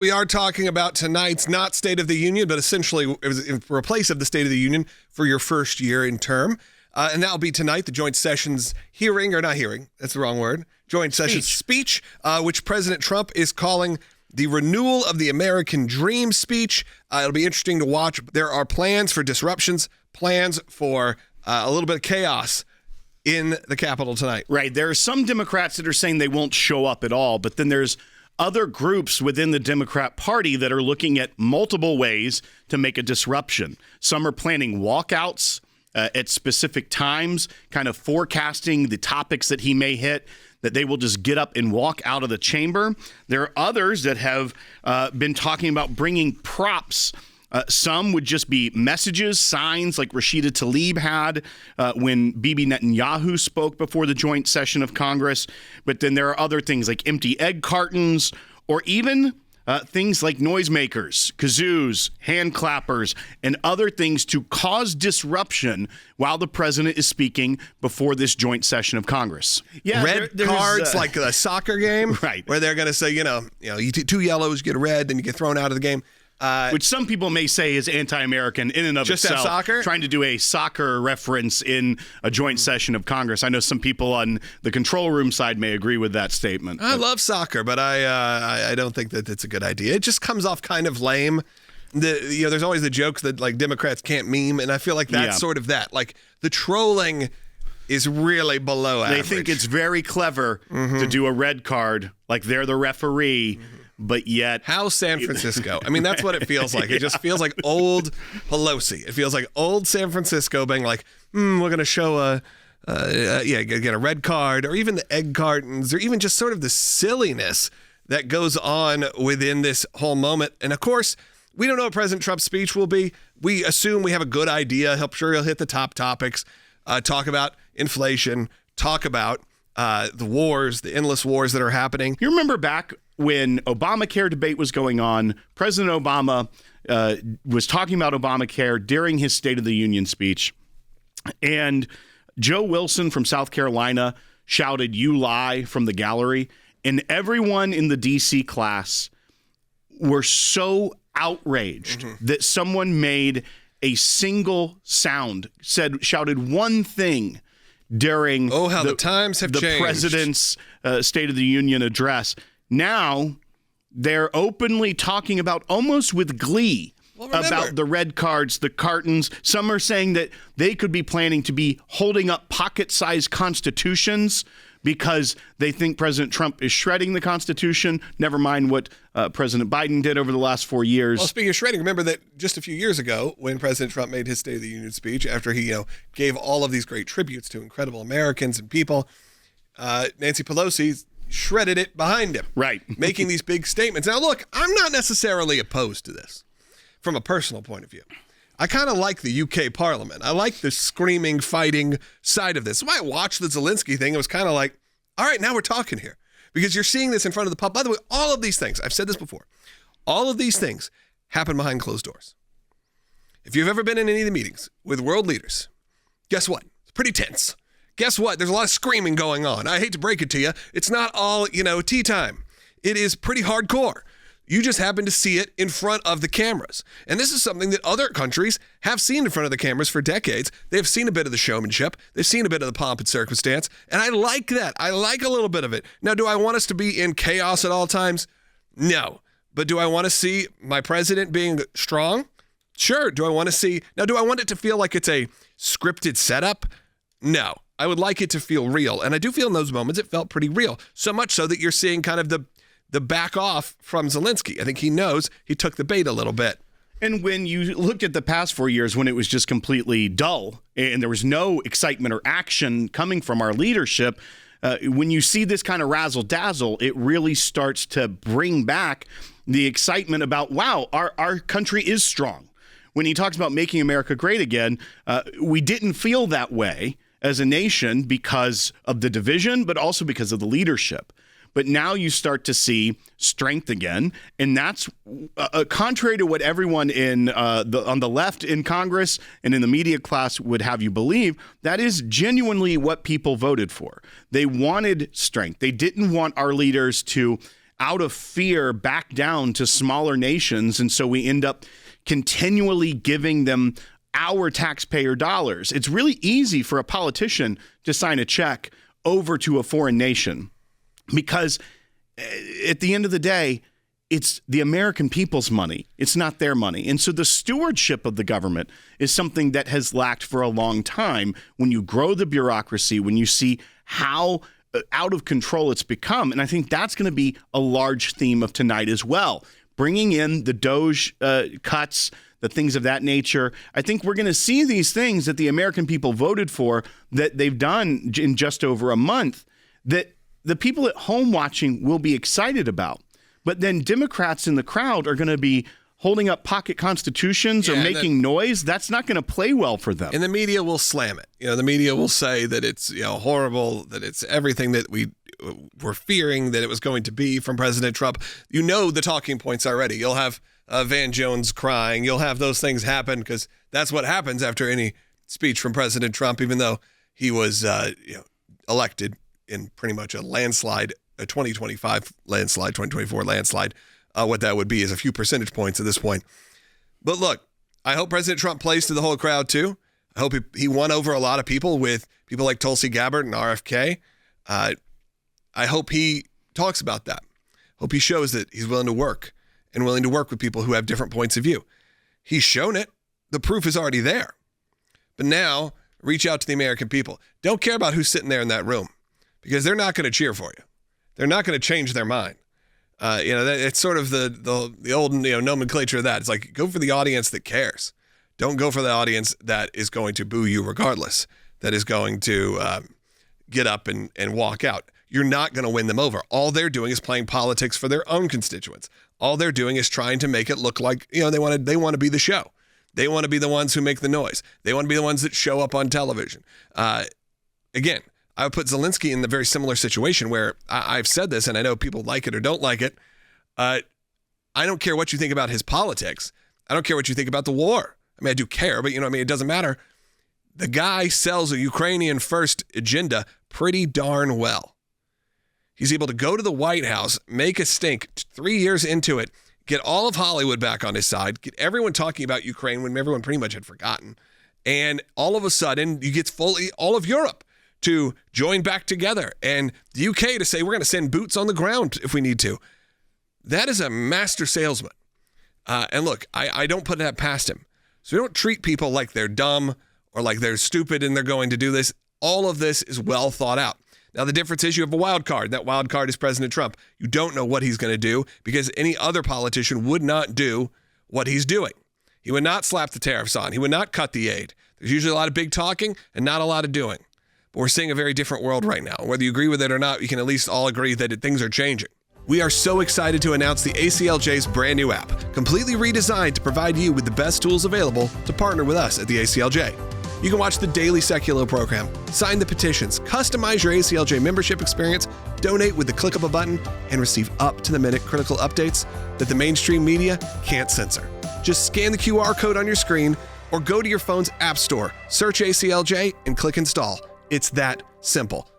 We are talking about tonight's not State of the Union, but essentially it was in replace of the State of the Union for your first year in term. And that'll be tonight, the joint sessions hearing, or not hearing, that's the wrong word, joint sessions speech, which President Trump is calling the renewal of the American dream speech. It'll be interesting to watch. There are plans for disruptions, plans for a little bit of chaos in the Capitol tonight. Right. There are some Democrats that are saying they won't show up at all, but then there's other groups within the Democrat Party that are looking at multiple ways to make a disruption. Some are planning walkouts at specific times, kind of forecasting the topics that he may hit, that they will just get up and walk out of the chamber. There are others that have been talking about bringing props. Some would just be messages, signs like Rashida Tlaib had when Bibi Netanyahu spoke before the joint session of Congress. But then there are other things like empty egg cartons or even things like noisemakers, kazoos, hand clappers, and other things to cause disruption while the president is speaking before this joint session of Congress. Yeah, red cards like a soccer game, right? Where they're going to say, you two yellows, you get a red, then you get thrown out of the game. Which some people may say is anti-American in and of just itself. Just soccer? Trying to do a soccer reference in a joint session of Congress. I know some people on the control room side may agree with that statement. I love soccer, but I don't think that it's a good idea. It just comes off kind of lame. There's always the jokes that like Democrats can't meme, and I feel like that's sort of that. Like the trolling is really below average. They think it's very clever to do a red card, like they're the referee. But yet, how San Francisco? I mean, that's what it feels like. It just feels like old Pelosi. It feels like old San Francisco being like, we're going to show get a red card, or even the egg cartons, or even just sort of the silliness that goes on within this whole moment. And of course, we don't know what President Trump's speech will be. We assume we have a good idea. I'm sure he'll hit the top topics, talk about inflation, talk about the wars, the endless wars that are happening. You remember back when Obamacare debate was going on, President Obama was talking about Obamacare during his State of the Union speech. And Joe Wilson from South Carolina shouted, "You lie," from the gallery. And everyone in the D.C. class were so outraged that someone made a single sound, shouted one thing during the times have changed. The president's State of the Union address. Now they're openly talking about, almost with glee, about the red cards, the cartons. Some are saying that they could be planning to be holding up pocket-sized constitutions because they think President Trump is shredding the Constitution. Never mind what President Biden did over the last 4 years. Well, speaking of shredding, remember that just a few years ago when President Trump made his State of the Union speech, after he gave all of these great tributes to incredible Americans and people, Nancy Pelosi shredded it behind him. Right. Making these big statements. Now, look, I'm not necessarily opposed to this from a personal point of view. I kind of like the UK Parliament. I like the screaming, fighting side of this. When I watched the Zelensky thing, it was kind of like, all right, now we're talking here. Because you're seeing this in front of the public. By the way, all of these things, I've said this before, all of these things happen behind closed doors. If you've ever been in any of the meetings with world leaders, guess what? It's pretty tense. Guess what? There's a lot of screaming going on. I hate to break it to you. It's not all, tea time. It is pretty hardcore. You just happen to see it in front of the cameras. And this is something that other countries have seen in front of the cameras for decades. They've seen a bit of the showmanship. They've seen a bit of the pomp and circumstance. And I like that. I like a little bit of it. Now, do I want us to be in chaos at all times? No. But do I want to see my president being strong? Sure. Do I want it to feel like it's a scripted setup? No. I would like it to feel real. And I do feel in those moments it felt pretty real. So much so that you're seeing kind of the back off from Zelensky. I think he knows he took the bait a little bit. And when you looked at the past 4 years when it was just completely dull and there was no excitement or action coming from our leadership, when you see this kind of razzle-dazzle, it really starts to bring back the excitement about, wow, our country is strong. When he talks about making America great again, we didn't feel that way as a nation because of the division, but also because of the leadership. But now you start to see strength again, and that's contrary to what everyone on the left in Congress and in the media class would have you believe. That is genuinely what people voted for. They wanted strength. They didn't want our leaders to out of fear, back down to smaller nations. And so we end up continually giving them our taxpayer dollars. It's really easy for a politician to sign a check over to a foreign nation because at the end of the day, it's the American people's money. It's not their money. And so the stewardship of the government is something that has lacked for a long time. When you grow the bureaucracy, when you see how out of control it's become. And I think that's going to be a large theme of tonight as well. Bringing in the DOJ cuts, the things of that nature. I think we're going to see these things that the American people voted for that they've done in just over a month that the people at home watching will be excited about. But then Democrats in the crowd are going to be holding up pocket constitutions or making noise. That's not going to play well for them. And the media will slam it. The media will say that it's horrible, that it's everything that we were fearing that it was going to be from President Trump. The talking points already. You'll have Van Jones crying. You'll have those things happen because that's what happens after any speech from President Trump, even though he was elected in pretty much a landslide, a 2025 landslide, 2024 landslide. What that would be is a few percentage points at this point. But look, I hope President Trump plays to the whole crowd too. I hope he won over a lot of people with people like Tulsi Gabbard and RFK. I hope he talks about that. Hope he shows that he's willing to work and willing to work with people who have different points of view. He's shown it. The proof is already there. But now, reach out to the American people. Don't care about who's sitting there in that room because they're not going to cheer for you. They're not going to change their mind. It's sort of the old nomenclature of that. It's like, go for the audience that cares. Don't go for the audience that is going to boo you regardless, that is going to get up and walk out. You're not going to win them over. All they're doing is playing politics for their own constituents. All they're doing is trying to make it look like, they want to be the show. They want to be the ones who make the noise. They want to be the ones that show up on television. Again, I would put Zelensky in the very similar situation where I've said this, and I know people like it or don't like it. I don't care what you think about his politics. I don't care what you think about the war. I mean, I do care, but it doesn't matter. The guy sells a Ukrainian first agenda pretty darn well. He's able to go to the White House, make a stink 3 years into it, get all of Hollywood back on his side, get everyone talking about Ukraine when everyone pretty much had forgotten. And all of a sudden, you get fully all of Europe to join back together and the UK to say, we're going to send boots on the ground if we need to. That is a master salesman. And look, I don't put that past him. So we don't treat people like they're dumb or like they're stupid and they're going to do this. All of this is well thought out. Now, the difference is you have a wild card. That wild card is President Trump. You don't know what he's going to do because any other politician would not do what he's doing. He would not slap the tariffs on. He would not cut the aid. There's usually a lot of big talking and not a lot of doing. But we're seeing a very different world right now. Whether you agree with it or not, you can at least all agree that things are changing. We are so excited to announce the ACLJ's brand new app, completely redesigned to provide you with the best tools available to partner with us at the ACLJ. You can watch the daily Secular program, sign the petitions, customize your ACLJ membership experience, donate with the click of a button, and receive up-to-the-minute critical updates that the mainstream media can't censor. Just scan the QR code on your screen or go to your phone's app store, search ACLJ, and click install. It's that simple.